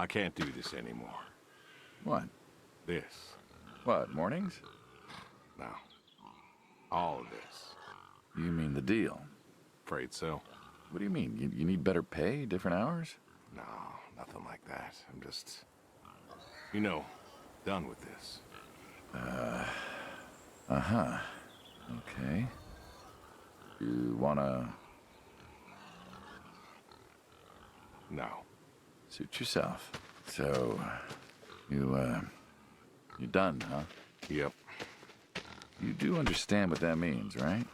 I can't do this anymore. What? This. What, mornings? No. All of this. You mean the deal? Afraid so. What do you mean? You need better pay, different hours? No, nothing like that. I'm just... You know, done with this. Uh-huh. Okay. You wanna... No. Suit yourself. So, you're done, huh? Yep. You do understand what that means, right?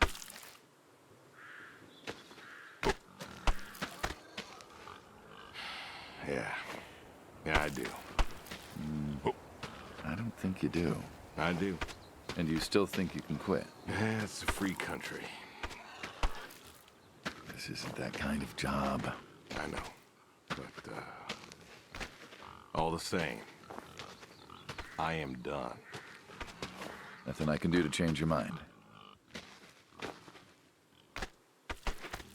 Yeah. Yeah, I do. Oh, I don't think you do. I do. And you still think you can quit? Yeah, it's a free country. This isn't that kind of job. I know. But, all the same, I am done. Nothing I can do to change your mind.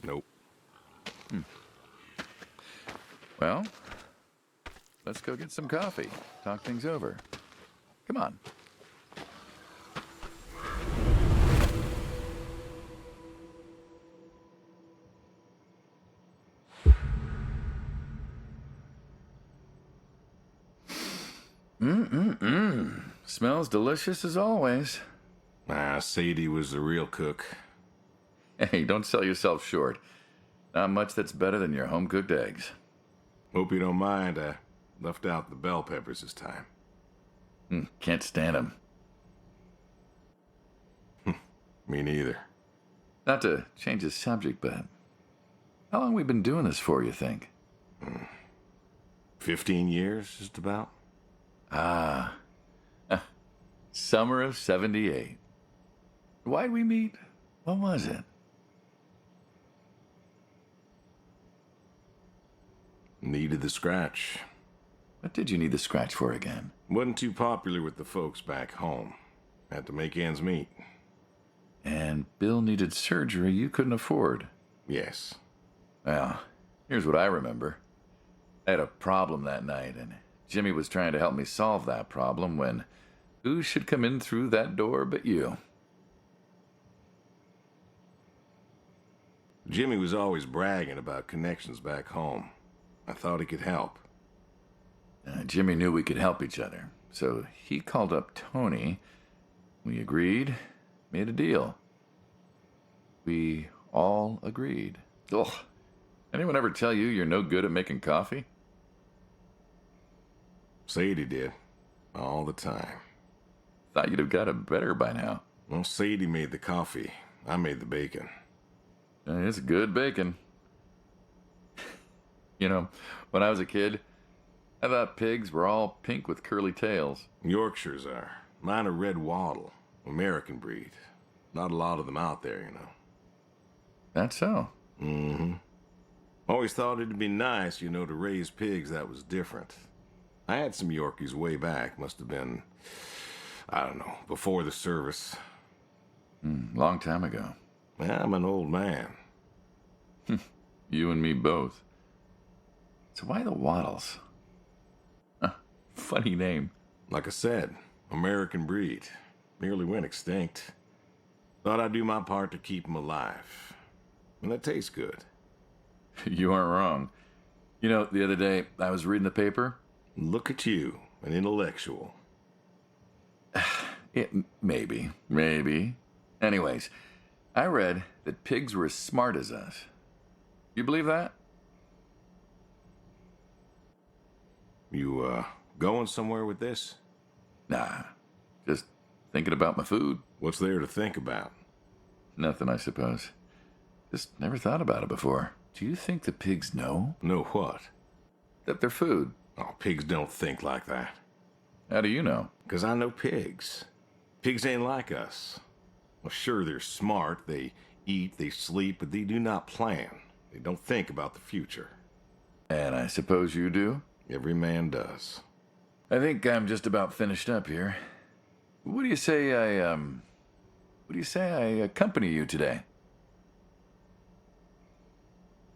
Nope. Well, let's go get some coffee. Talk things over. Come on. Smells delicious as always. Ah, Sadie was the real cook. Hey, don't sell yourself short. Not much that's better than your home-cooked eggs. Hope you don't mind, I left out the bell peppers this time. Can't stand them. Me neither. Not to change the subject, but how long we been doing this for, you think? 15 years, just about? Summer of 78. Why'd we meet? What was it? Needed the scratch. What did you need the scratch for again? Wasn't too popular with the folks back home. Had to make ends meet. And Bill needed surgery you couldn't afford. Yes. Well, here's what I remember. I had a problem that night, and Jimmy was trying to help me solve that problem when who should come in through that door but you? Jimmy was always bragging about connections back home. I thought he could help. Jimmy knew we could help each other, so he called up Tony. We agreed, made a deal. We all agreed. Ugh. Anyone ever tell you you're no good at making coffee? Sadie did. All the time. Thought you'd have got it better by now. Well, Sadie made the coffee. I made the bacon. It's good bacon. You know, when I was a kid, I thought pigs were all pink with curly tails. Yorkshires are. Mine are red wattle. American breed. Not a lot of them out there, you know. That's so. Mm-hmm. Always thought it'd be nice, you know, to raise pigs that was different. I had some Yorkies way back. Must have been, I don't know, before the service. Long time ago. I'm an old man. You and me both. So why the Waddles? Funny name. Like I said, American breed. Nearly went extinct. Thought I'd do my part to keep them alive. And that tastes good. You aren't wrong. You know, the other day, I was reading the paper. Look at you, an intellectual. Maybe. Anyways, I read that pigs were as smart as us. You believe that? You, going somewhere with this? Nah, just thinking about my food. What's there to think about? Nothing, I suppose. Just never thought about it before. Do you think the pigs know? Know what? That they're food. Oh, pigs don't think like that. How do you know? 'Cause I know pigs. Pigs ain't like us. Well, sure, they're smart. They eat, they sleep, but they do not plan. They don't think about the future. And I suppose you do? Every man does. I think I'm just about finished up here. What do you say I accompany you today?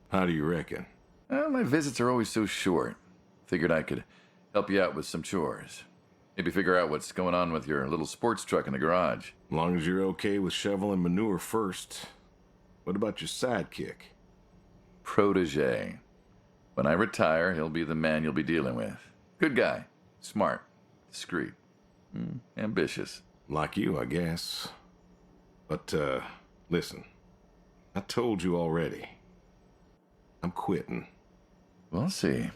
How do you reckon? Well, my visits are always so short. Figured I could help you out with some chores. Maybe figure out what's going on with your little sports truck in the garage. As long as you're okay with shoveling manure first. What about your sidekick? Protege. When I retire, he'll be the man you'll be dealing with. Good guy. Smart. Discreet. Ambitious. Like you, I guess. But, listen. I told you already. I'm quitting. We'll see.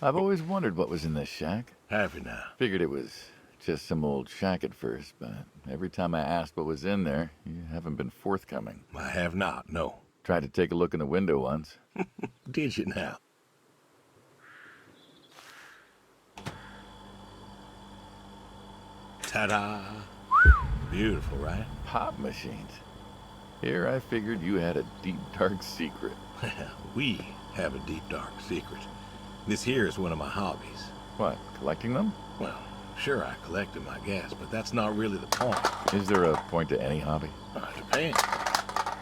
I've always wondered what was in this shack. Have you now? Figured it was just some old shack at first, but every time I asked what was in there, you haven't been forthcoming. I have not, no. Tried to take a look in the window once. Did you now? Ta-da! Beautiful, right? Pop machines. Here I figured you had a deep, dark secret. We have a deep, dark secret. This here is one of my hobbies. What, collecting them? Well, sure, I collect them, I guess, but that's not really the point. Is there a point to any hobby? It depends.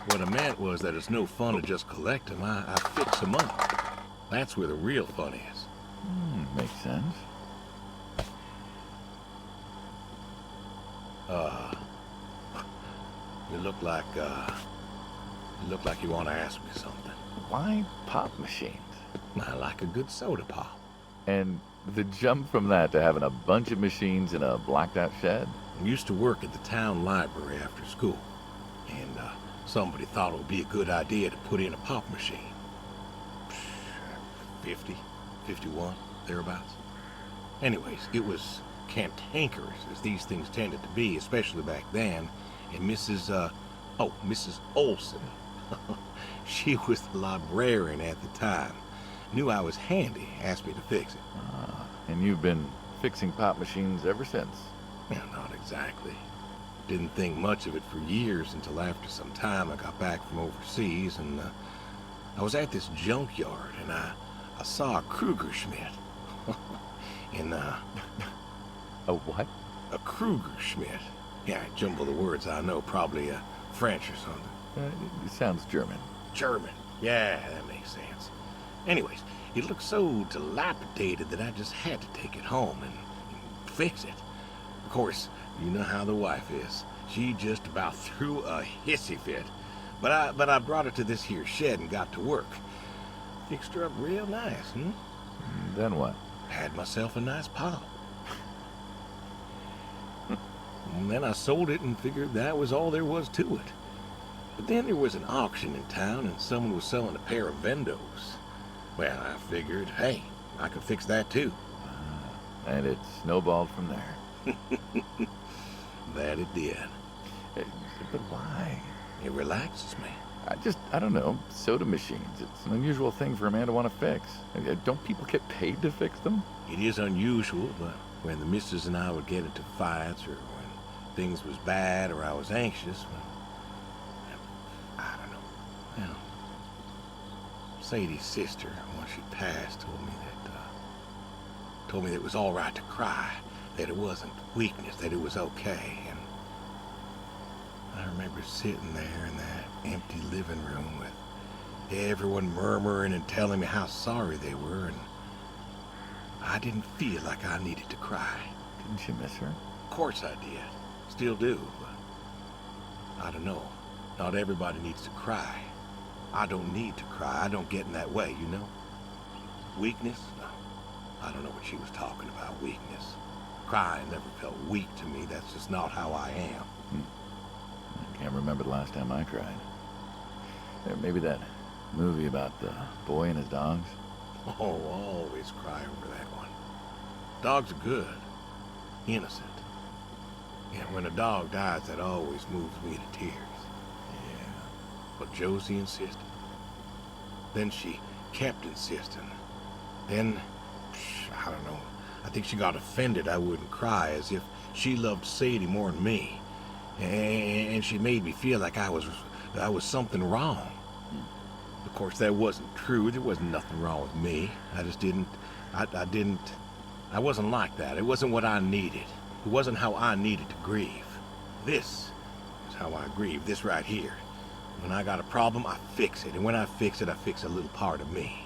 What I meant was that it's no fun to just collect them. I fix them up. That's where the real fun is. Makes sense. You look like you want to ask me something. Why pop machines? I like a good soda pop. And the jump from that to having a bunch of machines in a blacked out shed? I used to work at the town library after school, and somebody thought it would be a good idea to put in a pop machine. 50, 51, thereabouts. Anyways, it was cantankerous, as these things tended to be, especially back then, and Mrs. Olson, she was the librarian at the time, knew I was handy, asked me to fix it. And you've been fixing pop machines ever since? Well, not exactly. Didn't think much of it for years until after some time I got back from overseas, and I was at this junkyard, and I saw a Kruger Schmidt. and A what? A Kruger Schmidt. Yeah, I jumble the words, I know, probably French or something. It sounds German. German. Yeah, that makes sense. Anyways, it looked so dilapidated that I just had to take it home and fix it. Of course, you know how the wife is. She just about threw a hissy fit. But I brought her to this here shed and got to work. Fixed her up real nice, Then what? Had myself a nice pop. And then I sold it and figured that was all there was to it. But then there was an auction in town and someone was selling a pair of Vendos. Well, I figured, hey, I could fix that too. And it snowballed from there. That it did. But why? It relaxes me. I don't know, soda machines. It's an unusual thing for a man to want to fix. Don't people get paid to fix them? It is unusual, but when the missus and I would get into fights or when things was bad or I was anxious, well, I don't know. Well, Sadie's sister, once she passed, told me that it was all right to cry, that it wasn't weakness, that it was okay. And I remember sitting there in that empty living room with everyone murmuring and telling me how sorry they were, and I didn't feel like I needed to cry. Didn't you miss her? Of course I did. Still do, but I don't know. Not everybody needs to cry. I don't need to cry. I don't get in that way, you know? Weakness? No. I don't know what she was talking about, weakness. Crying never felt weak to me. That's just not how I am. I can't remember the last time I cried. Maybe that movie about the boy and his dogs. Oh, I'll always cry over that one. Dogs are good. Innocent. Yeah, when a dog dies, that always moves me to tears. Yeah. But Josie insisted. Then she kept insisting. Then, I don't know, I think she got offended I wouldn't cry, as if she loved Sadie more than me. And she made me feel like I was something wrong. Of course, that wasn't true. There wasn't nothing wrong with me. I just didn't... I wasn't like that. It wasn't what I needed. It wasn't how I needed to grieve. This is how I grieve. This right here. When I got a problem, I fix it. And when I fix it, I fix a little part of me.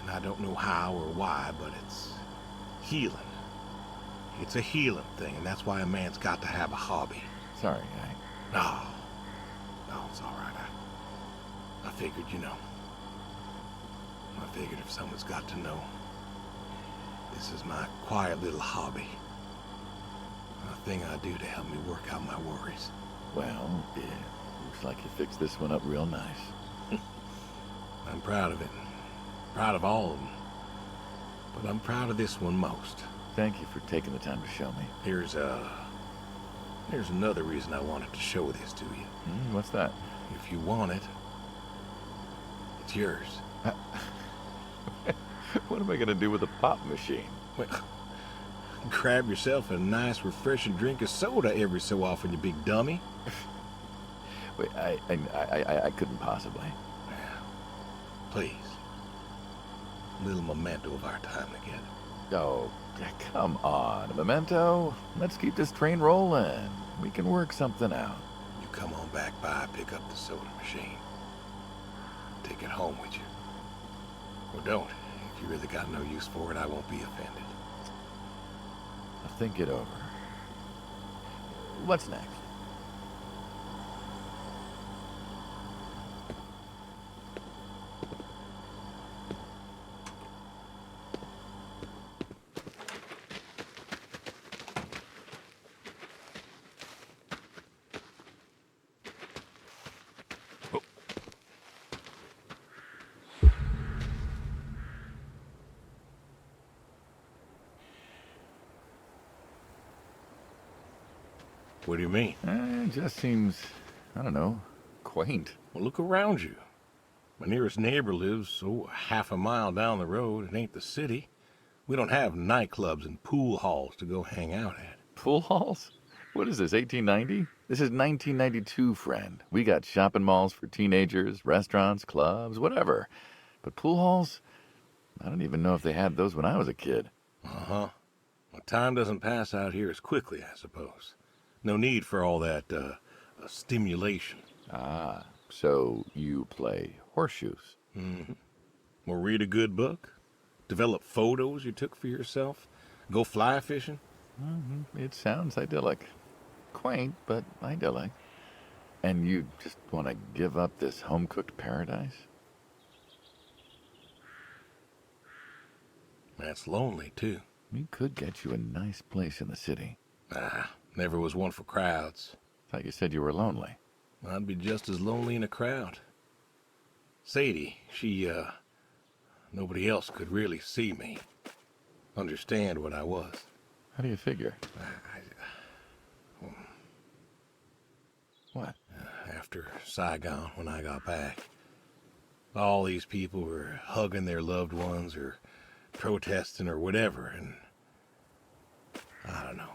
And I don't know how or why, but it's healing. It's a healing thing, and that's why a man's got to have a hobby. Sorry, No, it's all right. I figured, I figured if someone's got to know, this is my quiet little hobby. A thing I do to help me work out my worries. Well, yeah, looks like you fixed this one up real nice. I'm proud of it. Proud of all of them. But I'm proud of this one most. Thank you for taking the time to show me. Here's another reason I wanted to show this to you. What's that? If you want it, it's yours. What am I gonna do with a pop machine? Well, grab yourself a nice, refreshing drink of soda every so often, you big dummy. Wait, I couldn't possibly. Please. A little memento of our time together. Oh, come on, a memento. Let's keep this train rolling. We can work something out. You come on back by, pick up the soda machine. Take it home with you. Or don't. If you really got no use for it, I won't be offended. I'll think it over. What's next? What do you mean? It just seems, I don't know, quaint. Well, look around you. My nearest neighbor lives, half a mile down the road. It ain't the city. We don't have nightclubs and pool halls to go hang out at. Pool halls? What is this, 1890? This is 1992, friend. We got shopping malls for teenagers, restaurants, clubs, whatever. But pool halls? I don't even know if they had those when I was a kid. Uh-huh. Well, time doesn't pass out here as quickly, I suppose. No need for all that, stimulation. Ah, so you play horseshoes. Mm-hmm. Or read a good book. Develop photos you took for yourself. Go fly fishing. It sounds idyllic. Quaint, but idyllic. And you just want to give up this home-cooked paradise? That's lonely, too. We could get you a nice place in the city. Never was one for crowds. Thought you said you were lonely. I'd be just as lonely in a crowd. Sadie, nobody else could really see me. Understand what I was. How do you figure? What? After Saigon, when I got back, all these people were hugging their loved ones or protesting or whatever, and I don't know.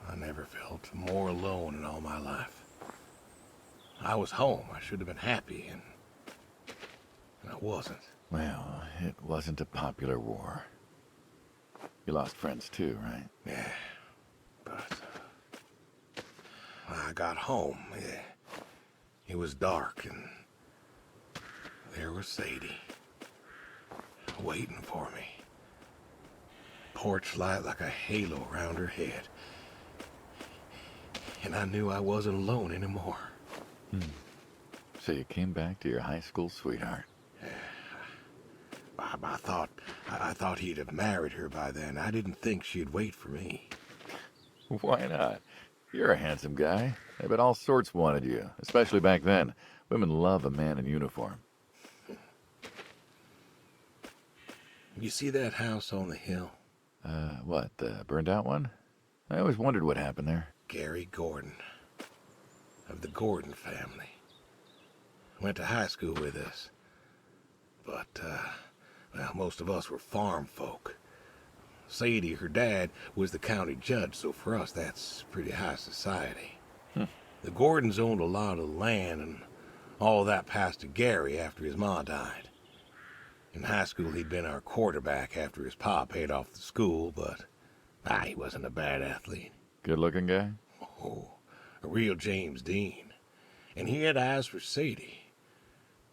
I never felt more alone in all my life. I was home. I should have been happy, and I wasn't. Well, it wasn't a popular war. You lost friends too, right? Yeah, but I got home. It was dark, and there was Sadie, waiting for me. Porch light like a halo around her head. And I knew I wasn't alone anymore. So you came back to your high school sweetheart. I thought he'd have married her by then. I didn't think she'd wait for me. Why not? You're a handsome guy. I bet all sorts wanted you, especially back then. Women love a man in uniform. You see that house on the hill? What, the burned out one? I always wondered what happened there. Gary Gordon, of the Gordon family. Went to high school with us. But, most of us were farm folk. Sadie, her dad, was the county judge, so for us that's pretty high society. The Gordons owned a lot of land and All that passed to Gary after his ma died. In high school, he'd been our quarterback after his pa paid off the school, but he wasn't a bad athlete. Good-looking guy? Oh, a real James Dean. And he had eyes for Sadie.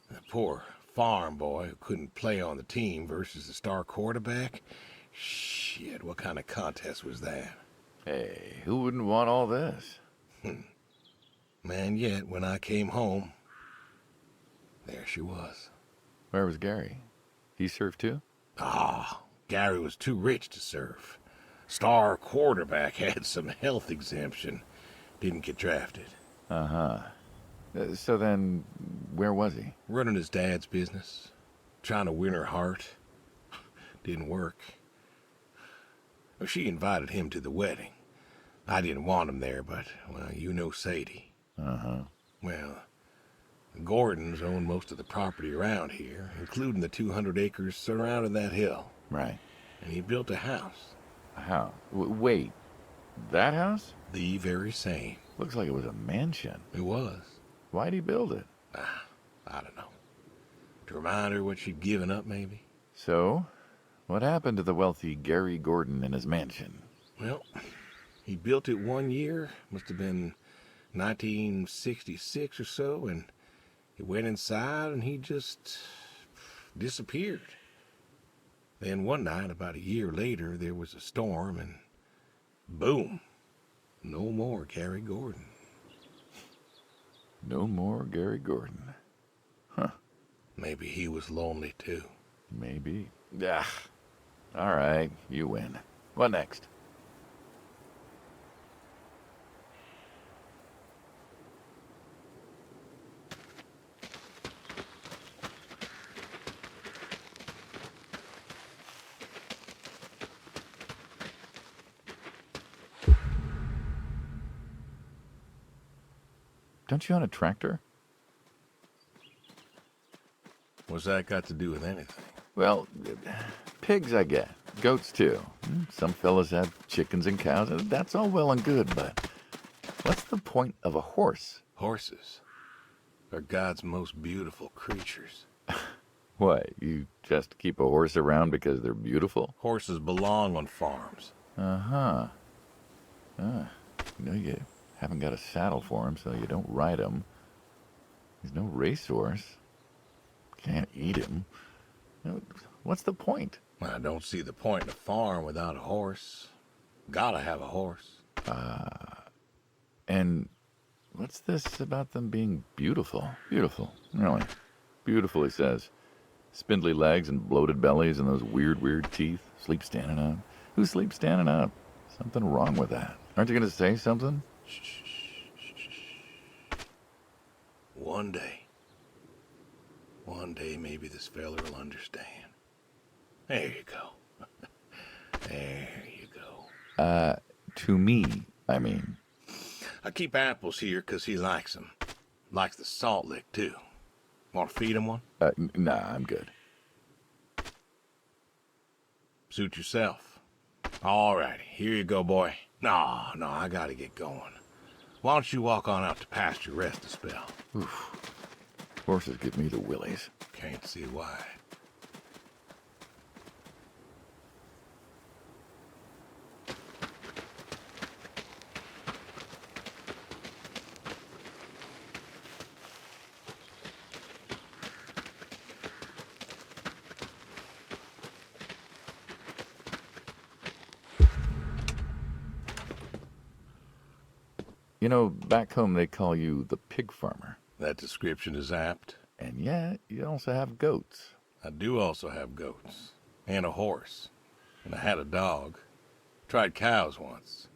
The poor farm boy who couldn't play on the team versus the star quarterback. Shit, what kind of contest was that? Hey, who wouldn't want all this? Man, yet when I came home, there she was. Where was Gary? He served too? Gary was too rich to serve. Star quarterback had some health exemption. Didn't get drafted. Uh-huh. So then, where was he? Running his dad's business. Trying to win her heart. Didn't work. Well, she invited him to the wedding. I didn't want him there, but, well, you know Sadie. Uh-huh. Well, the Gordons own most of the property around here, including the 200 acres surrounding that hill. Right. And he built a house. A house? Wait, that house? The very same. Looks like it was a mansion. It was. Why'd he build it? I don't know. To remind her what she'd given up, maybe? So, what happened to the wealthy Gary Gordon in his mansion? Well, he built it 1 year, must have been 1966 or so, and he went inside and he just disappeared. Then one night, about a year later, there was a storm and boom, no more Gary Gordon. No more Gary Gordon. Huh. Maybe he was lonely too. Maybe. All right, you win. What next? Don't you own a tractor? What's that got to do with anything? Well, pigs I get. Goats too. Some fellas have chickens and cows, and that's all well and good, but what's the point of a horse? Horses are God's most beautiful creatures. What, you just keep a horse around because they're beautiful? Horses belong on farms. Uh-huh. You haven't got a saddle for him, so you don't ride him. He's no racehorse. Can't eat him. What's the point? I don't see the point in a farm without a horse. Gotta have a horse. And what's this about them being beautiful? Beautiful, really. Beautiful, he says. Spindly legs and bloated bellies and those weird teeth. Sleep standing up. Who sleeps standing up? Something wrong with that. Aren't you going to say something? One day maybe this fella will understand. There you go. There you go. To me, I mean. I keep apples here 'cause he likes them. Likes the salt lick, too. Want to feed him one? Nah, I'm good. Suit yourself. All righty, here you go, boy. No, I gotta get going. Why don't you walk on out to pasture, rest a spell? Oof. Horses give me the willies. Can't see why. You know, back home they call you the pig farmer. That description is apt. And yet, you also have goats. I do also have goats. And a horse. And I had a dog. Tried cows once.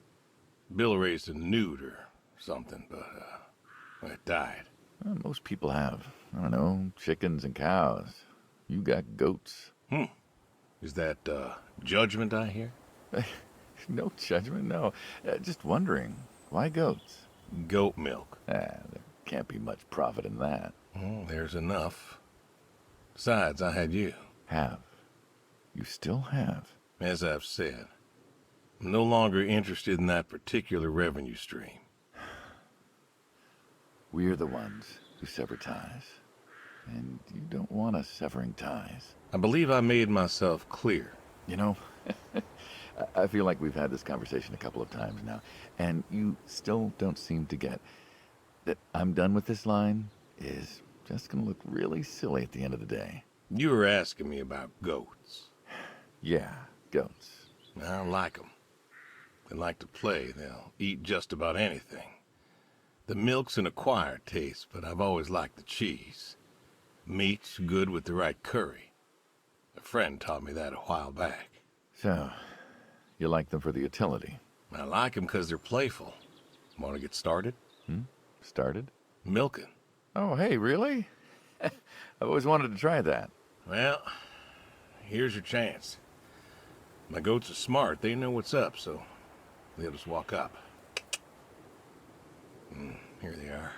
Bill raised a newt or something, but, it died. Well, most people have, I don't know, chickens and cows. You got goats. Is that, judgment I hear? No judgment, no. Just wondering, why goats? Goat milk. There can't be much profit in that. Well, there's enough. Besides, I had you. Have. You still have. As I've said, I'm no longer interested in that particular revenue stream. We're the ones We sever ties. And you don't want us severing ties. I believe I made myself clear. You know, I feel like we've had this conversation a couple of times now, and you still don't seem to get that I'm done with this line is just gonna look really silly at the end of the day. You were asking me about goats. Yeah, goats. I don't like them. They like to play. They'll eat just about anything. The milk's an acquired taste, but I've always liked the cheese. Meat's good with the right curry. A friend taught me that a while back. So, you like them for the utility? I like them because they're playful. Want to get started? Started? Milking. Oh, hey, really? I've always wanted to try that. Well, here's your chance. My goats are smart. They know what's up, so they'll just walk up. Here they are.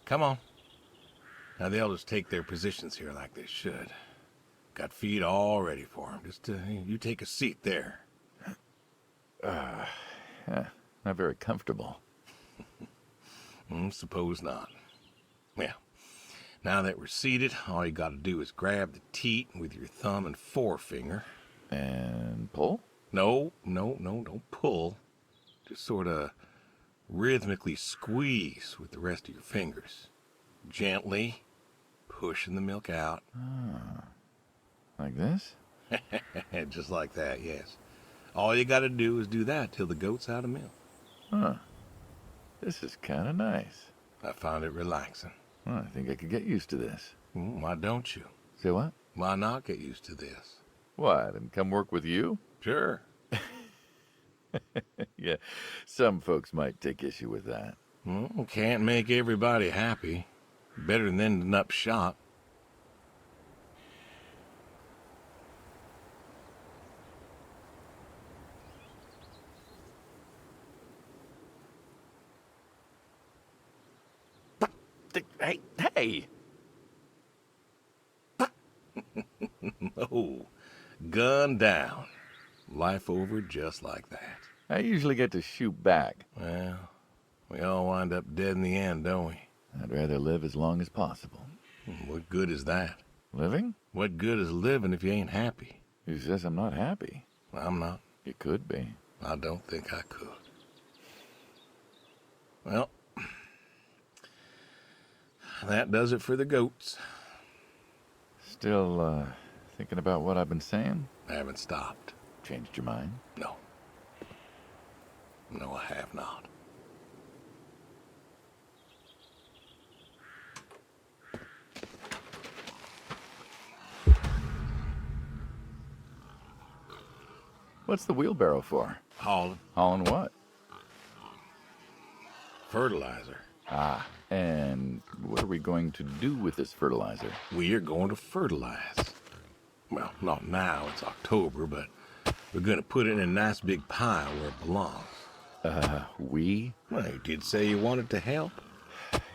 Come on. Now they'll just take their positions here like they should. Got feed all ready for them. Just you take a seat there. Not very comfortable. Suppose not. Well, now that we're seated, all you gotta do is grab the teat with your thumb and forefinger. And pull? No, don't pull. Just sort of rhythmically squeeze with the rest of your fingers. Gently pushing the milk out. Like this? Just like that, yes. All you gotta do is do that till the goat's out of milk. Huh. This is kind of nice. I found it relaxing. Well, I think I could get used to this. Why don't you? Say what? Why not get used to this? What, and come work with you? Sure. Yeah, some folks might take issue with that. Can't make everybody happy. Better than ending up shot. Hey! Oh, gun down. Life over just like that. I usually get to shoot back. Well, we all wind up dead in the end, don't we? I'd rather live as long as possible. What good is that? Living? What good is living if you ain't happy? Who says I'm not happy? I'm not. You could be. I don't think I could. Well, that does it for the goats. Still, thinking about what I've been saying? I haven't stopped. Changed your mind? No. No, I have not. What's the wheelbarrow for? Hauling. Hauling what? Fertilizer. Ah, and what are we going to do with this fertilizer? We are going to fertilize. Well, not now, it's October, but we're going to put it in a nice big pile where it belongs. We? Well, you did say you wanted to help.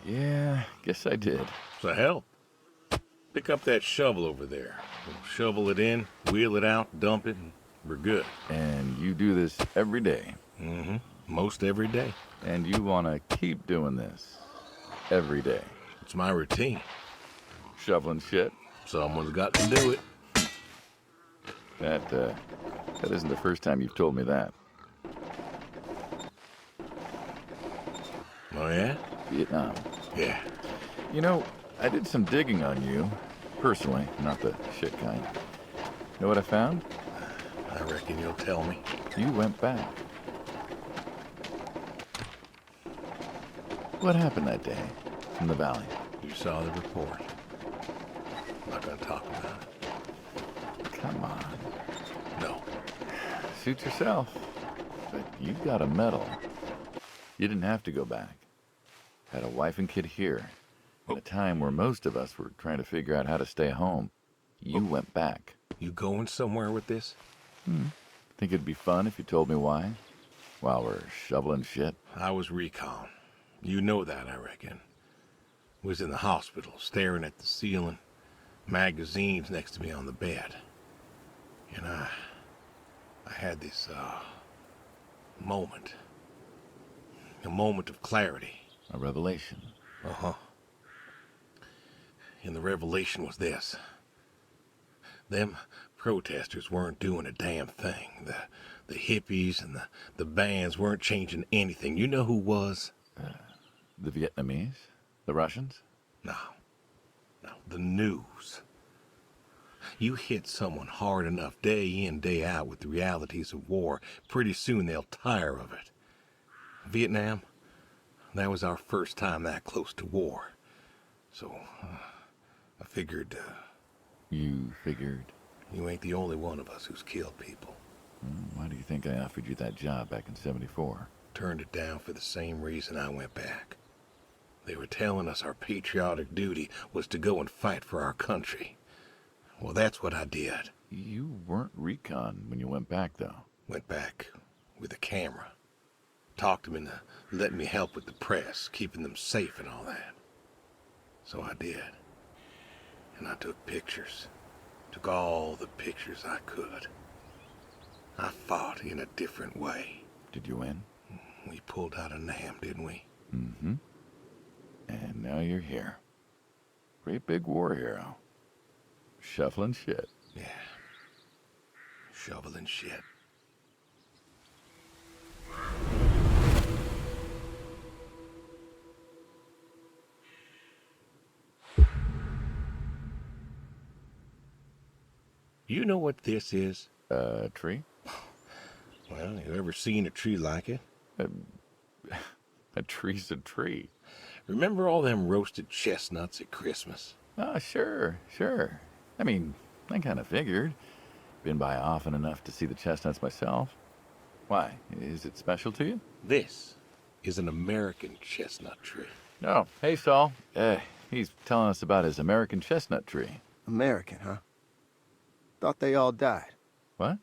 Yeah, guess I did. So help. Pick up that shovel over there. We'll shovel it in, wheel it out, dump it, and we're good. And you do this every day. Most every day. And you want to keep doing this every day. It's my routine. Shoveling shit. Someone's got to do it. That isn't the first time you've told me that. Oh, yeah? Vietnam. Yeah. You know, I did some digging on you. Personally, not the shit kind. Know what I found? I reckon you'll tell me. You went back. What happened that day in the valley? You saw the report. I'm not going to talk about it. Come on. No. Suit yourself. But you got a medal. You didn't have to go back. Had a wife and kid here. At a time where most of us were trying to figure out how to stay home. You went back. You going somewhere with this? Think it'd be fun if you told me why? While we're shoveling shit? I was recon. You know that, I reckon. Was in the hospital, staring at the ceiling. Magazines next to me on the bed. And I had this, moment. A moment of clarity. A revelation. Uh-huh. And the revelation was this. Them protesters weren't doing a damn thing. The hippies and the bands weren't changing anything. You know who was? The Vietnamese? The Russians? No. No, the news. You hit someone hard enough day in, day out with the realities of war, pretty soon they'll tire of it. Vietnam, that was our first time that close to war. So, I figured, You figured? you ain't the only one of us who's killed people. Why do you think I offered you that job back in '74? Turned it down for the same reason I went back. They were telling us our patriotic duty was to go and fight for our country. Well, that's what I did. You weren't recon when you went back, though. Went back with a camera. Talked them into letting me help with the press, keeping them safe and all that. So I did. And I took pictures. Took all the pictures I could. I fought in a different way. Did you win? We pulled out of Nam, didn't we? Mm-hmm. And now you're here. Great big war hero. Shuffling shit. Yeah. Shoveling shit. You know what this is? Tree? Well, you ever seen a tree like it? A tree's a tree. Remember all them roasted chestnuts at Christmas? Oh, sure. I mean, I kind of figured. Been by often enough to see the chestnuts myself. Why? Is it special to you? This is an American chestnut tree. Oh, hey, Saul. He's telling us about his American chestnut tree. American, huh? Thought they all died. What?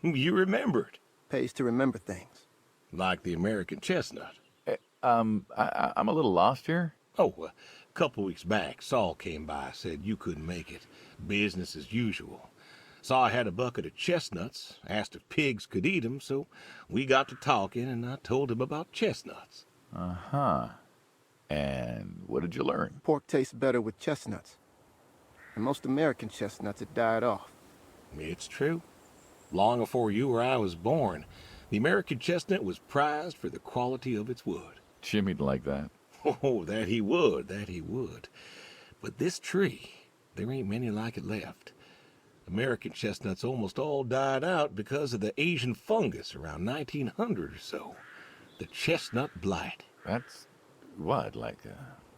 You remembered. Pays to remember things. Like the American chestnut. I'm a little lost here. Oh, a couple weeks back, Saul came by, said you couldn't make it. Business as usual. Saw I had a bucket of chestnuts, asked if pigs could eat 'em, so we got to talking, and I told him about chestnuts. Uh-huh. And what did you learn? Pork tastes better with chestnuts. And most American chestnuts had died off. It's true. Long before you or I was born, the American chestnut was prized for the quality of its wood. Jimmy'd like that. Oh, that he would. But this tree, there ain't many like it left. American chestnuts almost all died out because of the Asian fungus around 1900 or so. The chestnut blight. That's, what, like a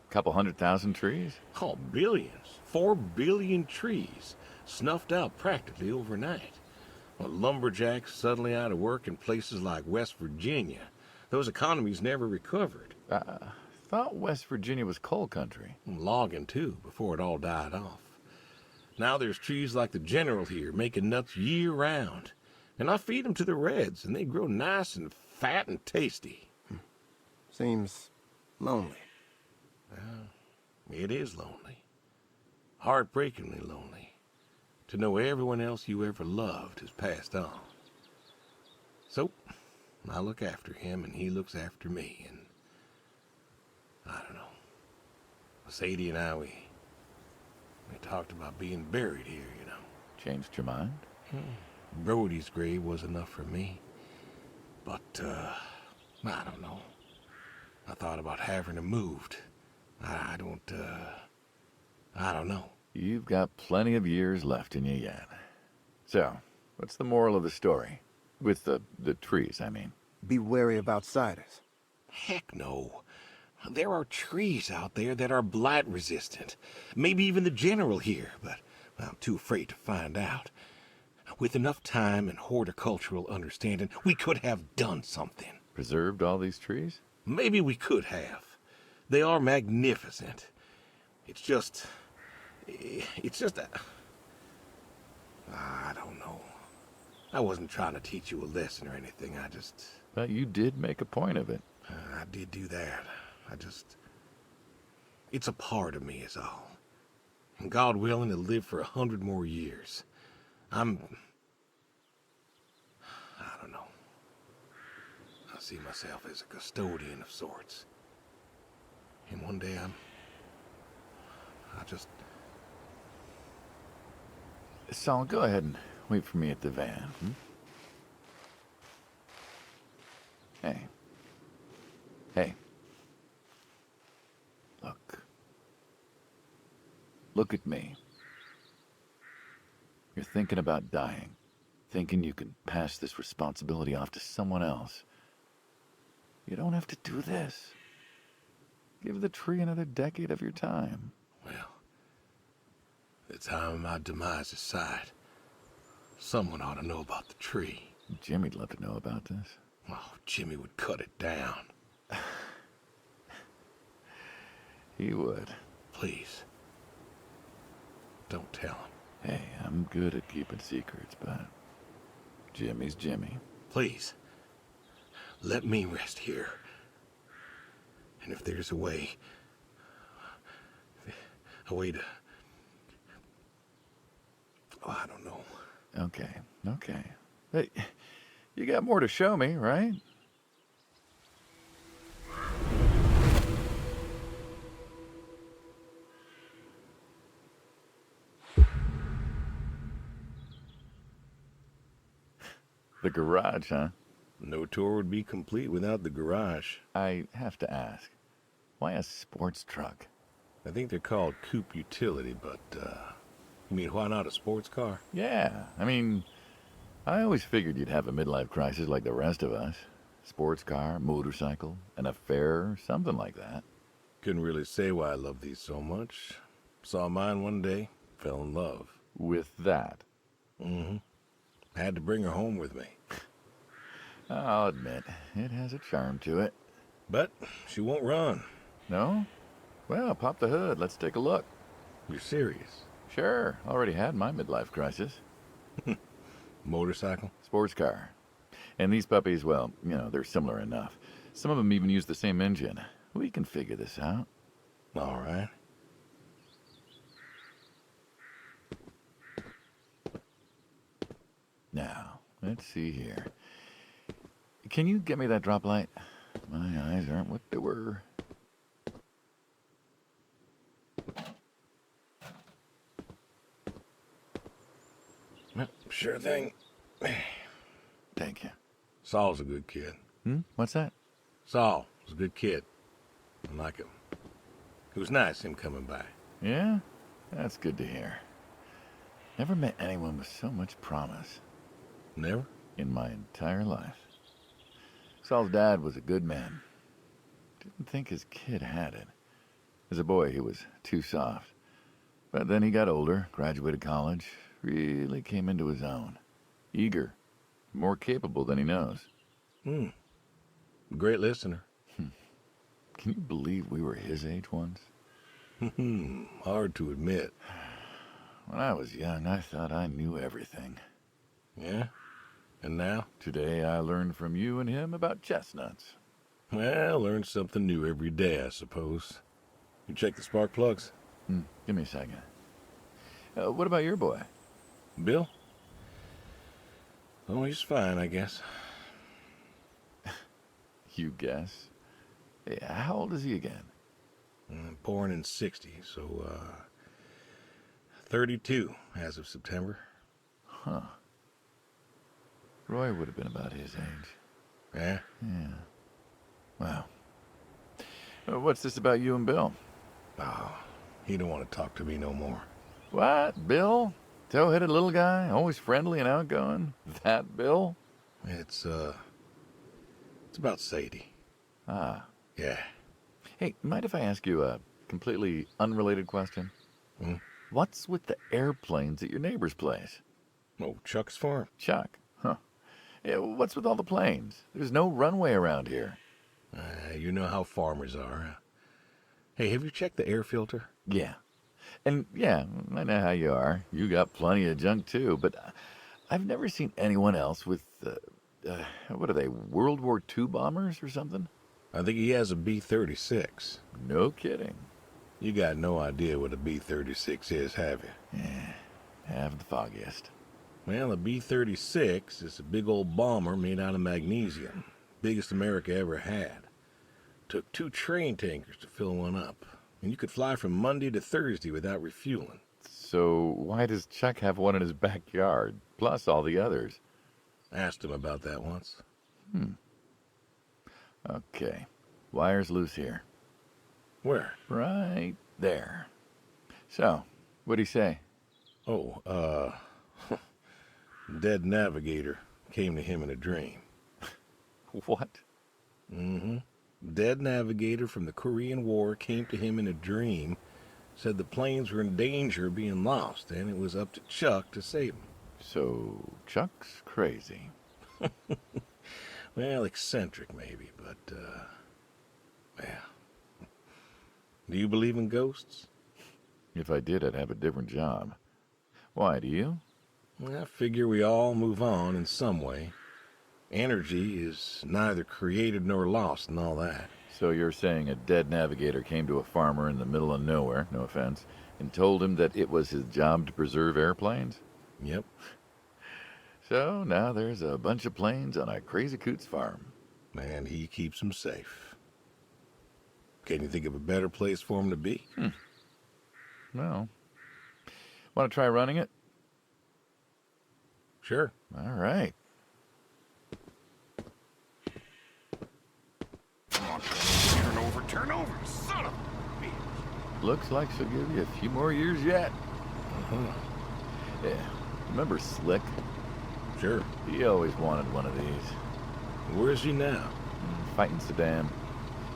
couple 100,000 trees? Oh, billions. 4 billion trees snuffed out practically overnight. Well, lumberjacks suddenly out of work in places like West Virginia. Those economies never recovered. I thought West Virginia was coal country. Logging, too, before it all died off. Now there's trees like the General here making nuts year-round. And I feed them to the reds, and they grow nice and fat and tasty. Seems lonely. Well, it is lonely. Heartbreakingly lonely. To know everyone else you ever loved has passed on. So, I look after him, and he looks after me, and I don't know. Sadie and I, we talked about being buried here, you know. Changed your mind? Brody's grave was enough for me. But, I don't know. I thought about having him moved. I don't know. You've got plenty of years left in you yet. So, what's the moral of the story? With the trees, I mean. Be wary of outsiders. Heck no. There are trees out there that are blight resistant. Maybe even the General here, but I'm too afraid to find out. With enough time and horticultural understanding, we could have done something. Preserved all these trees? Maybe we could have. They are magnificent. It's just I don't know. I wasn't trying to teach you a lesson or anything. But you did make a point of it. I did do that. It's a part of me is all. And God willing to live for 100 more years. I don't know. I see myself as a custodian of sorts. And one day I just... Saul, go ahead and wait for me at the van. Hey. Hey. Look. Look at me. You're thinking about dying. Thinking you can pass this responsibility off to someone else. You don't have to do this. Give the tree another decade of your time. Well, the time of my demise is sight. Someone ought to know about the tree. Jimmy'd love to know about this. Oh, Jimmy would cut it down. He would. Please. Don't tell him. Hey, I'm good at keeping secrets, but Jimmy's Jimmy. Please. Let me rest here. And if there's a way to... Oh, I don't know. Okay. Hey, you got more to show me, right? The garage, huh? No tour would be complete without the garage. I have to ask, why a sports truck? I think they're called coupe utility, but, you mean why not a sports car? Yeah, I mean, I always figured you'd have a midlife crisis like the rest of us. Sports car, motorcycle, an affair, something like that. Couldn't really say why I love these so much. Saw mine one day, fell in love. With that? Mm-hmm. Had to bring her home with me. I'll admit, it has a charm to it. But she won't run. No? Well, pop the hood. Let's take a look. You're serious? Sure. Already had my midlife crisis. Motorcycle? Sports car. And these puppies, well, you know, they're similar enough. Some of them even use the same engine. We can figure this out. All right. Now, let's see here. Can you get me that drop light? My eyes aren't what they were. Sure thing. Thank you. Saul's a good kid. What's that? Saul was a good kid. I like him. It was nice him coming by. Yeah? That's good to hear. Never met anyone with so much promise. Never? In my entire life. Saul's dad was a good man. Didn't think his kid had it. As a boy, he was too soft. But then he got older, graduated college, really came into his own. Eager, more capable than he knows. Great listener. Can you believe we were his age once? Hard to admit. When I was young, I thought I knew everything. Yeah? And now? Today, I learned from you and him about chestnuts. Well, learn something new every day, I suppose. You check the spark plugs? Give me a second. What about your boy? Bill? Oh, he's fine, I guess. You guess? Hey, how old is he again? Born in 60, so, 32 as of September. Huh. Roy would have been about his age. Yeah? Yeah. Wow. What's this about you and Bill? Oh, he don't want to talk to me no more. What? Bill? Tow-headed little guy? Always friendly and outgoing? That Bill? It's about Sadie. Ah. Yeah. Hey, mind if I ask you a completely unrelated question? What's with the airplanes at your neighbor's place? Oh, Chuck's farm? Chuck? Huh. Yeah, what's with all the planes? There's no runway around here. You know how farmers are. Hey, have you checked the air filter? Yeah. And yeah, I know how you are. You got plenty of junk too, but I've never seen anyone else with, what are they, World War II bombers or something? I think he has a B-36. No kidding. You got no idea what a B-36 is, have you? Yeah, have the foggiest. Well, a B-36 is a big old bomber made out of magnesium. Biggest America ever had. Took 2 train tankers to fill one up. and you could fly from Monday to Thursday without refueling. So why does Chuck have one in his backyard, plus all the others? Asked him about that once. Okay. Wire's loose here. Where? Right there. So, what'd he say? Oh, dead navigator came to him in a dream. What? Mm-hmm. Dead navigator from the Korean War came to him in a dream, said the planes were in danger of being lost, and it was up to Chuck to save them. So, Chuck's crazy. Well, eccentric maybe, but, well. Do you believe in ghosts? If I did, I'd have a different job. Why, do you? I figure we all move on in some way. Energy is neither created nor lost and all that. So you're saying a dead navigator came to a farmer in the middle of nowhere, no offense, and told him that it was his job to preserve airplanes? Yep. So now there's a bunch of planes on a crazy coot's farm. And he keeps them safe. Can you think of a better place for him to be? Well, want to try running it? Sure. All right. Come on, turn over, son of a bitch. Looks like she'll give you a few more years yet. Yeah. Remember Slick? Sure. He always wanted one of these. Where is he now? Fighting Saddam.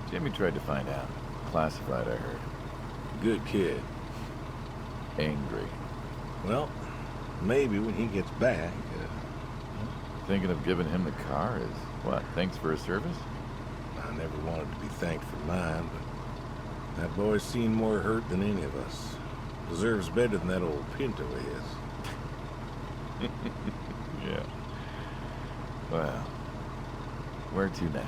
Jimmy tried to find out. Classified, I heard. Good kid. Angry. Well, maybe when he gets back. Thinking of giving him the car is what? Thanks for his service? I never wanted to be thanked for mine, but that boy's seen more hurt than any of us. Deserves better than that old Pinto is. Yeah. Well, where to next?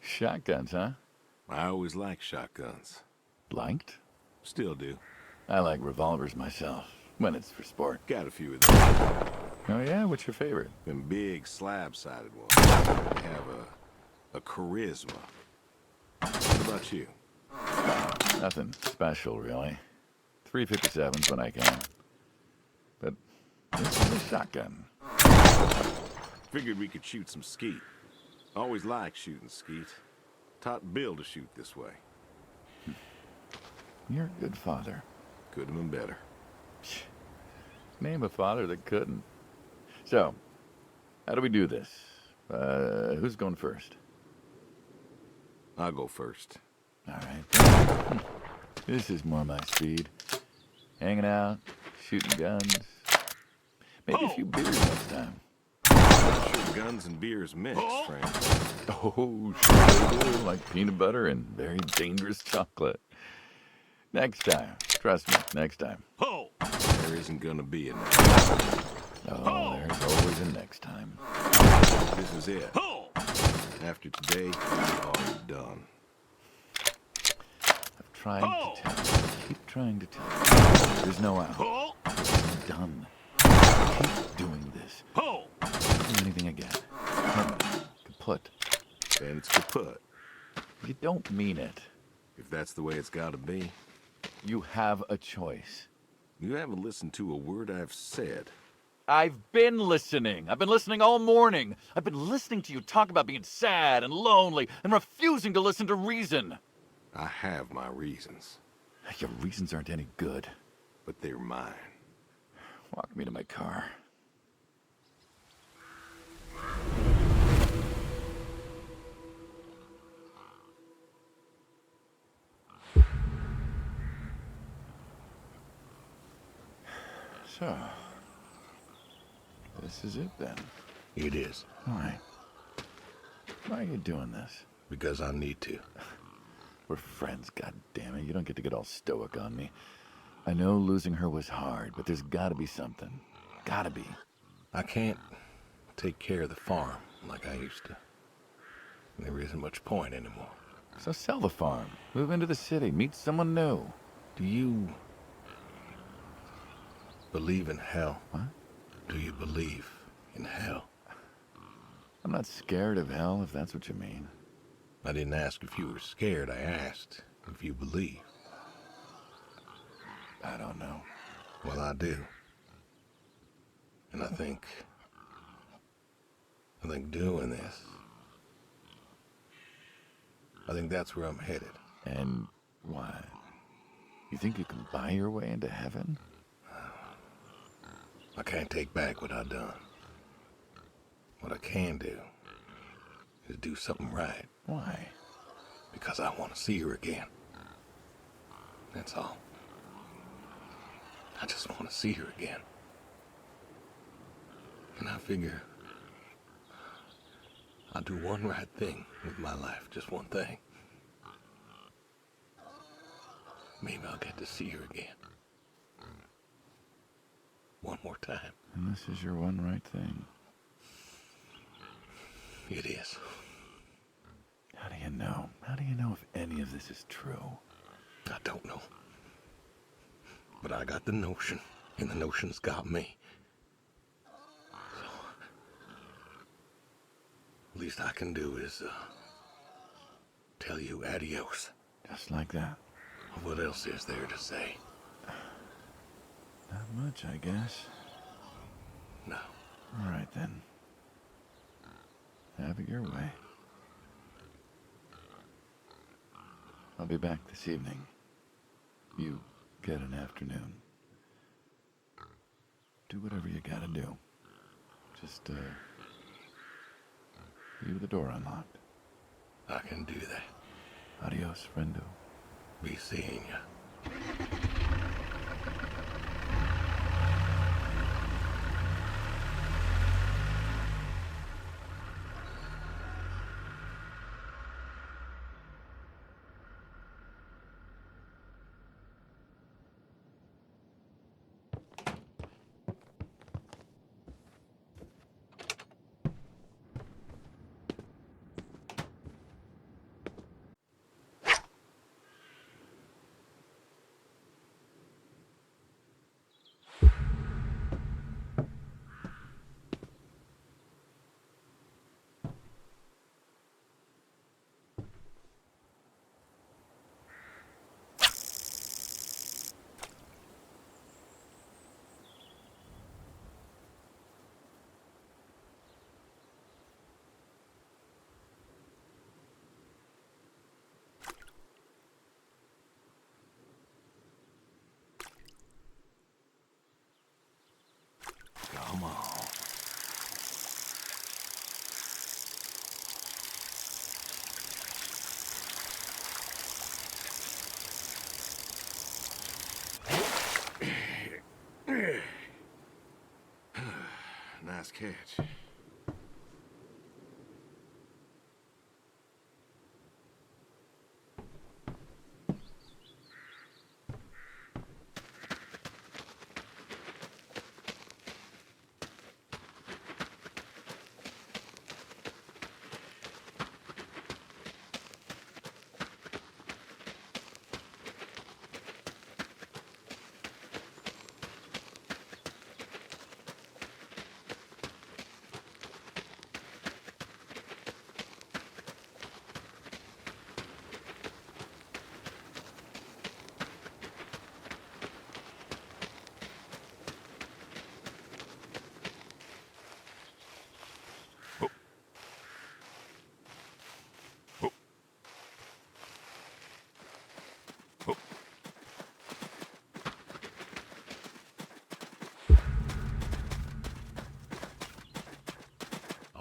Shotguns, huh? I always liked shotguns. Liked? Still do. I like revolvers myself, when it's for sport. Got a few of those. Oh yeah? What's your favorite? Them big slab-sided ones. They have a charisma. What about you? Nothing special, really. 357s when I can. But this is a shotgun. Figured we could shoot some skeet. Always liked shooting skeet. Taught Bill to shoot this way. You're a good father. Could have been better. Name a father that couldn't. So, how do we do this? Who's going first? I'll go first. All right. This is more my speed. Hanging out, shooting guns. Maybe a few beers next time. Sure guns and beers mixed, friend. Oh, sure they do. Like peanut butter and very dangerous chocolate. Next time. Trust me, next time. There isn't gonna be a next time. Oh, there's always a next time. This is it. After today, we are done. I've tried to tell you. Keep trying to tell you. There's no out. It's done. Keep doing this. Don't do anything again. Permanent. Kaput. And it's kaput. You don't mean it. If that's the way it's gotta be. You have a choice. You haven't listened to a word I've said. I've been listening. I've been listening all morning. I've been listening to you talk about being sad and lonely and refusing to listen to reason. I have my reasons, Your reasons aren't any good. but they're mine. Walk me to my car. So, this is it then. It is. Why? Why are you doing this? Because I need to. We're friends, goddammit. You don't get to get all stoic on me. I know losing her was hard, but there's gotta be something. Gotta be. I can't take care of the farm like I used to. There isn't much point anymore. So sell the farm. Move into the city. Meet someone new. Do you believe in hell? What? Do you believe in hell? I'm not scared of hell, if that's what you mean. I didn't ask if you were scared. I asked if you believe. I don't know. Well, I do. And I think doing this, I think that's where I'm headed. And why? You think you can buy your way into heaven? I can't take back what I've done. What I can do is do something right. Why? Because I want to see her again. That's all. I just want to see her again. And I figure I'll do one right thing with my life, just one thing. Maybe I'll get to see her again. One more time. And this is your one right thing. It is. How do you know? How do you know if any of this is true? I don't know. But I got the notion, and the notion's got me. So, least I can do is tell you adios. Just like that. What else is there to say? Not much, I guess. No. All right, then. Have it your way. I'll be back this evening. You get an afternoon. Do whatever you gotta do. Just, leave the door unlocked. I can do that. Adios, friendo. Be seeing ya. Come on. Nice catch.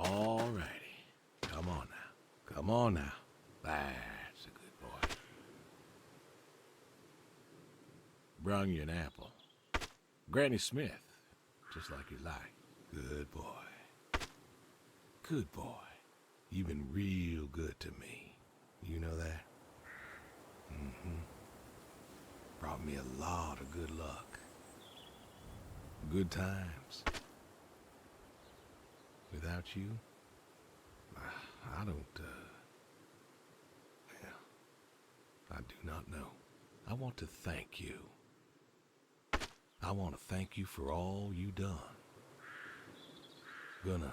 All righty. Come on now. Come on now. That's a good boy. Brung you an apple. Granny Smith. Just like you like. Good boy. Good boy. You've been real good to me. You know that? Mm-hmm. Brought me a lot of good luck. Good times. Without you, I don't, well, I do not know. I want to thank you. I want to thank you for all you done. Gonna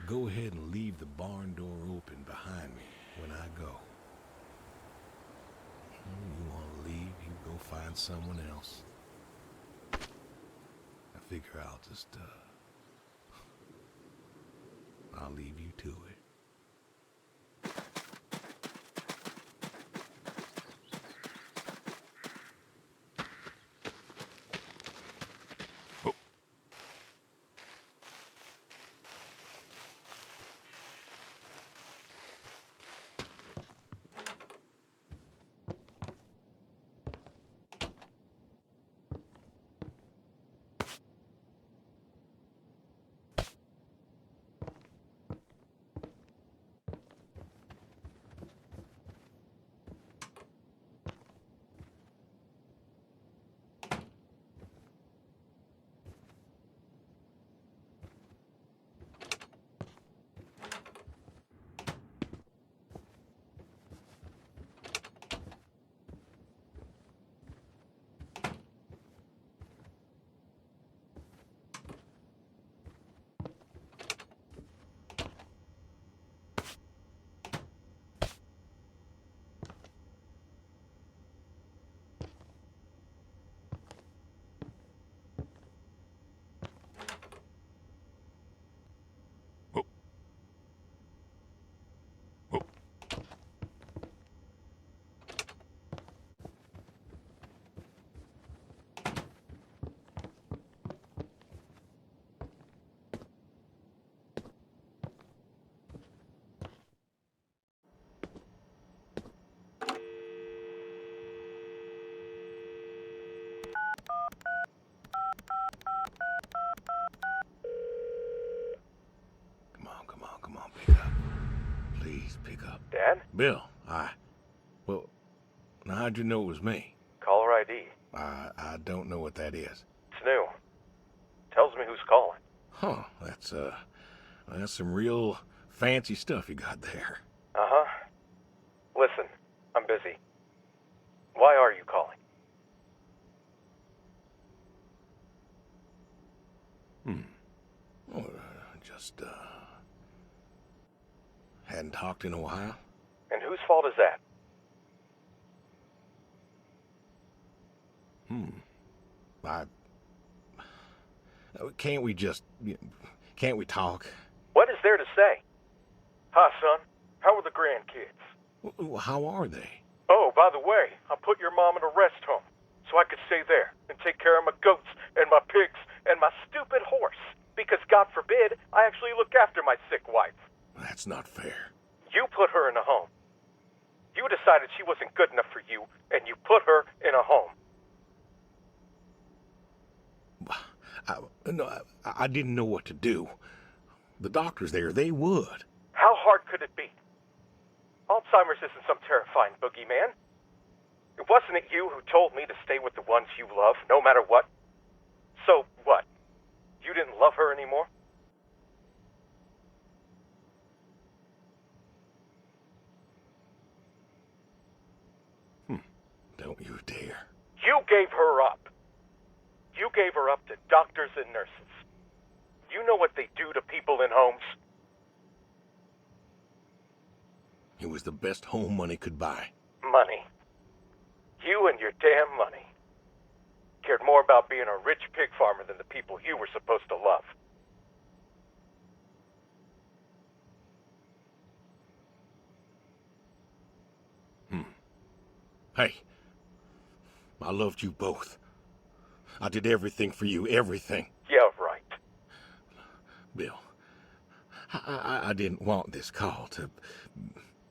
go ahead and leave the barn door open behind me when I go. You want to leave, you go find someone else. I figure I'll leave you to it. Come on, pick up. Please pick up. Dad? Bill, well, now how'd you know it was me? Caller ID. I don't know what that is. It's new. Tells me who's calling. Huh, that's some real fancy stuff you got there. Uh-huh. Listen, I'm busy. Why are you calling? Well, just, hadn't talked in a while. And whose fault is that? Can't we talk? What is there to say? Hi, son. How are the grandkids? Well, how are they? Oh, by the way, I put your mom in a rest home so I could stay there and take care of my goats and my pigs and my stupid horse. Because God forbid, I actually look after my sick wife. That's not fair. You put her in a home. You decided she wasn't good enough for you, and you put her in a home. I didn't know what to do. The doctors there, they would. How hard could it be? Alzheimer's isn't some terrifying boogeyman. Wasn't it you who told me to stay with the ones you love, no matter what? So what? You didn't love her anymore? Don't you dare. You gave her up. You gave her up to doctors and nurses. You know what they do to people in homes? It was the best home money could buy. Money. You and your damn money. Cared more about being a rich pig farmer than the people you were supposed to love. Hey, I loved you both. I did everything for you, everything. Yeah, right. Bill, I didn't want this call to...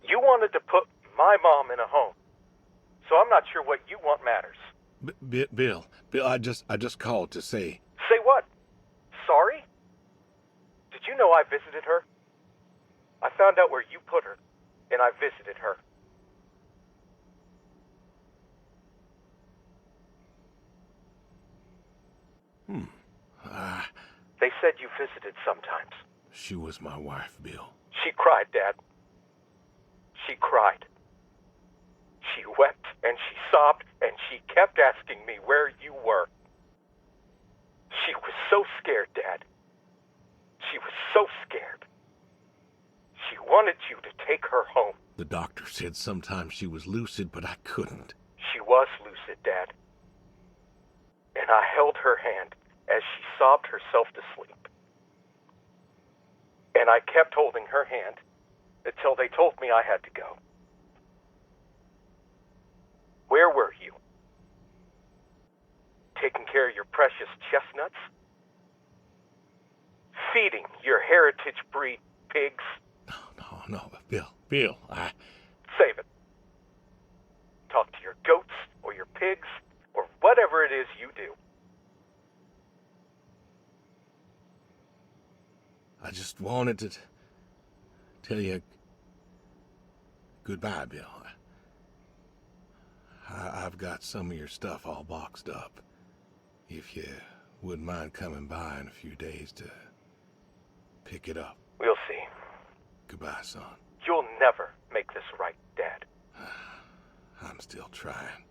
You wanted to put my mom in a home. So I'm not sure what you want matters. Bill, I just called to say... Say what? Sorry? Did you know I visited her? I found out where you put her, and I visited her. They said you visited sometimes. She was my wife, Bill. She cried, Dad. She cried. She wept and she sobbed and she kept asking me where you were. The doctor said sometimes she was lucid, but I couldn't. She was lucid, Dad. And I held her hand as she sobbed herself to sleep. And I kept holding her hand until they told me I had to go. Where were you? Taking care of your precious chestnuts? Feeding your heritage breed pigs? No, Bill, Save it. Talk to your goats or your pigs or whatever it is you do. I just wanted to tell you goodbye, Bill. I've got some of your stuff all boxed up. If you wouldn't mind coming by in a few days to pick it up. We'll see. Goodbye, son. You'll never make this right, Dad. I'm still trying.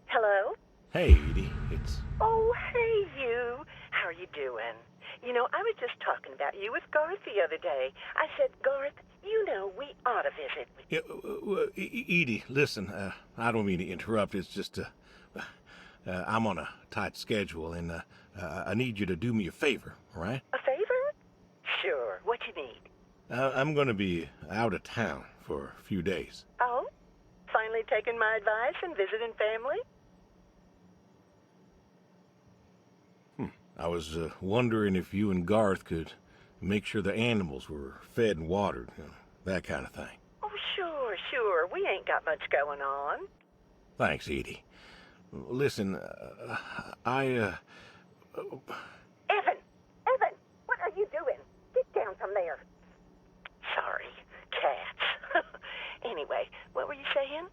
Hello? Hey, Edie, it's... Oh, hey, you. How are you doing? You know, I was just talking about you with Garth the other day. I said, Garth, you know, we ought to visit. Edie, listen, I don't mean to interrupt. It's just, I'm on a tight schedule, and I need you to do me a favor, all right? A favor? Sure. What you need? I'm going to be out of town for a few days. Oh? Finally taking my advice and visiting family? I was wondering if you and Garth could make sure the animals were fed and watered, that kind of thing. Oh, sure. We ain't got much going on. Thanks, Edie. Listen, Evan, what are you doing? Get down from there. Sorry, cats. Anyway, what were you saying?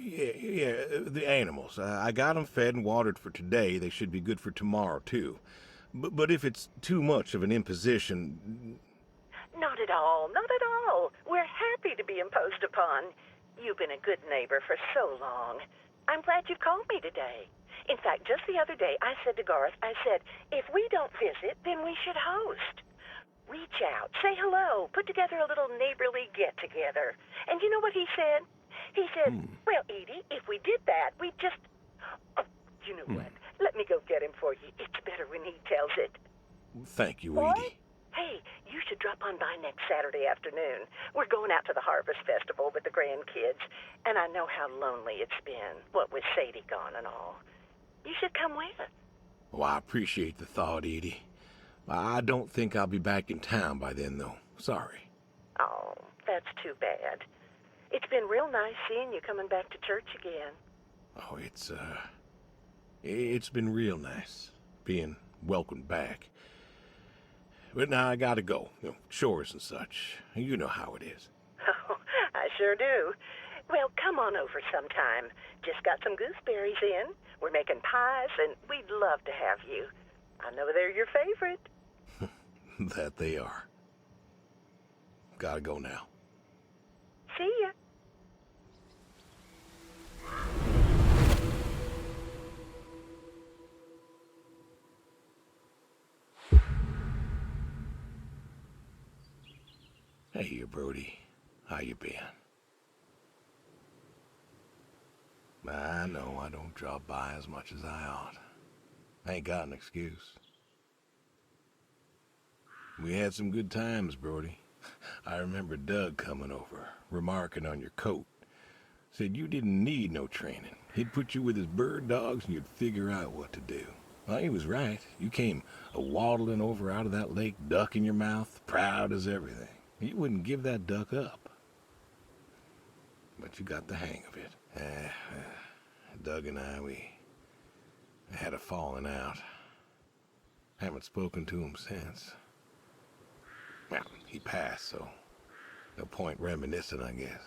Yeah, the animals. I got them fed and watered for today. They should be good for tomorrow, too. But if it's too much of an imposition... Not at all. We're happy to be imposed upon. You've been a good neighbor for so long. I'm glad you called me today. In fact, just the other day, I said to Garth, if we don't visit, then we should host. Reach out, say hello, put together a little neighborly get-together. And you know what he said? He said, Well, Edie, if we did that, we'd just... Oh, you know what? Let me go get him for you. It's better when he tells it. Thank you, What? Edie. Hey, you should drop on by next Saturday afternoon. We're going out to the Harvest Festival with the grandkids, and I know how lonely it's been, what with Sadie gone and all. You should come with us. Well, I appreciate the thought, Edie. I don't think I'll be back in town by then, though. Sorry. Oh, that's too bad. It's been real nice seeing you coming back to church again. Oh, it's been real nice being welcomed back. But now I gotta go. Chores and such. You know how it is. Oh, I sure do. Well, come on over sometime. Just got some gooseberries in. We're making pies, and we'd love to have you. I know they're your favorite. That they are. Gotta go now. See ya. Hey here, Brody. How you been? I know I don't drop by as much as I ought. I ain't got an excuse. We had some good times, Brody. I remember Doug coming over, remarking on your coat. Said you didn't need no training. He'd put you with his bird dogs and you'd figure out what to do. Well, he was right. You came waddling over out of that lake, duck in your mouth, proud as everything. You wouldn't give that duck up. But you got the hang of it. Doug and I, we had a falling out. Haven't spoken to him since. Well, he passed, so no point reminiscing, I guess.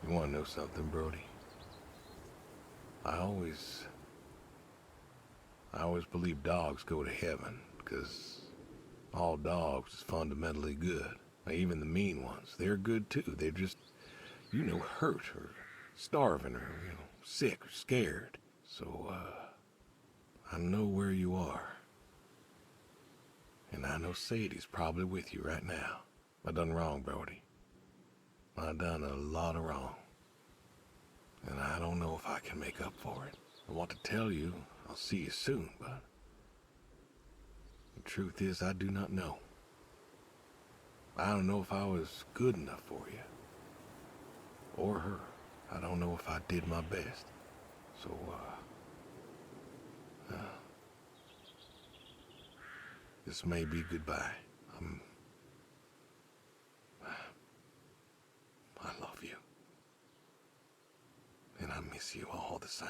You want to know something, Brody? I always I always believe dogs go to heaven, because all dogs is fundamentally good. Even the mean ones, they're good too. They're just, hurt or starving or, sick or scared. So, I know where you are. And I know Sadie's probably with you right now. I done wrong, Brody. I done a lot of wrong. And I don't know if I can make up for it. I want to tell you I'll see you soon, but the truth is I do not know. I don't know if I was good enough for you. Or her. I don't know if I did my best. So, this may be goodbye. I love you. And I miss you all the same.